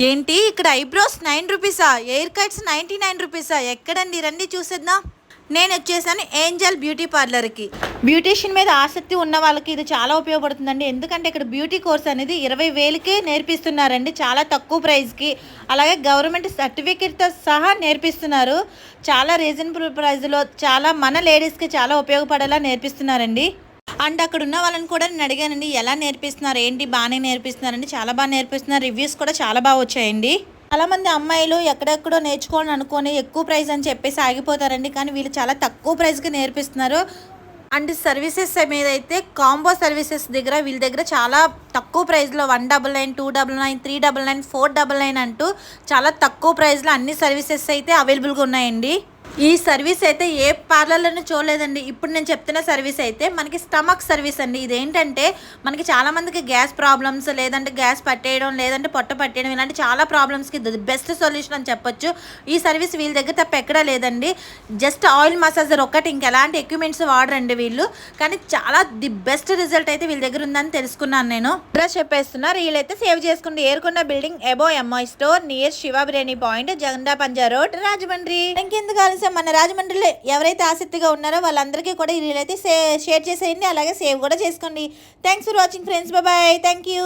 ఏంటి ఇక్కడ eyebrows 9 రూపీసా, air cuts 99 రూపీసా? ఎక్కడండి, రండి చూసేద్దాం. నేను వచ్చేసాను ఏంజల్ బ్యూటీ పార్లర్కి. బ్యూటీషియన్ మీద ఆసక్తి ఉన్న వాళ్ళకి ఇది చాలా ఉపయోగపడుతుందండి. ఎందుకంటే ఇక్కడ బ్యూటీ కోర్స్ అనేది 20,000కే నేర్పిస్తున్నారండి, చాలా తక్కువ ప్రైస్కి. అలాగే గవర్నమెంట్ సర్టిఫికేట్తో సహా నేర్పిస్తున్నారు. చాలా రీజనబుల్ ప్రైస్లో, చాలా మన లేడీస్కి చాలా ఉపయోగపడేలా నేర్పిస్తున్నారండి. అండ్ అక్కడ ఉన్న వాళ్ళని కూడా నేను అడిగానండి, ఎలా నేర్పిస్తున్నారు ఏంటి, బాగానే నేర్పిస్తున్నారండి, చాలా బాగా నేర్పిస్తున్నారు, రివ్యూస్ కూడా చాలా బాగా వచ్చాయండి. చాలామంది అమ్మాయిలు ఎక్కడెక్కడో నేర్చుకోవాలని అనుకొని ఎక్కువ ప్రైస్ అని చెప్పేసి ఆగిపోతారండి, కానీ వీళ్ళు చాలా తక్కువ ప్రైస్కి నేర్పిస్తున్నారు. అండ్ సర్వీసెస్ మీద అయితే కాంబో సర్వీసెస్ దగ్గర వీళ్ళ దగ్గర చాలా తక్కువ ప్రైస్లో 199, 299, 399, 499 అంటూ చాలా తక్కువ ప్రైస్లో అన్ని సర్వీసెస్ అయితే అవైలబుల్గా ఉన్నాయండి. ఈ సర్వీస్ అయితే ఏ పార్లర్లోనూ చూడలేదండి. ఇప్పుడు నేను చెప్తున్న సర్వీస్ అయితే మనకి స్టమక్ సర్వీస్ అండి. ఇదేంటంటే మనకి చాలామందికి గ్యాస్ ప్రాబ్లమ్స్, లేదంటే గ్యాస్ పట్టేయడం, లేదంటే పొట్ట పట్టేయడం, ఇలాంటి చాలా ప్రాబ్లమ్స్కి ది బెస్ట్ సొల్యూషన్ అని చెప్పొచ్చు. ఈ సర్వీస్ వీళ్ళ దగ్గర తప్ప ఎక్కడా లేదండి. జస్ట్ ఆయిల్ మసాజర్ ఒక్కటి, ఇంకెలాంటి ఎక్విప్మెంట్స్ వాడరండి వీళ్ళు, కానీ చాలా ది బెస్ట్ రిజల్ట్ అయితే వీళ్ళ దగ్గర ఉందని తెలుసుకున్నాను నేను. అడ్రస్ చెప్పేస్తున్నారు, వీళ్ళైతే సేవ్ చేసుకుంటే ఏరుకొండ building above MI store near Shiva biryani point, జగండా పంజా రోడ్, రాజమండ్రి. ఇంకెందుకు మన రాజమండ్రిలో ఎవరైతే ఆసక్తిగా ఉన్నారో వాళ్ళందరికీ కూడా వీళ్ళైతే షేర్ చేసేయండి, అలాగే సేవ్ కూడా చేసుకోండి. Thanks for watching friends, bye, thank you.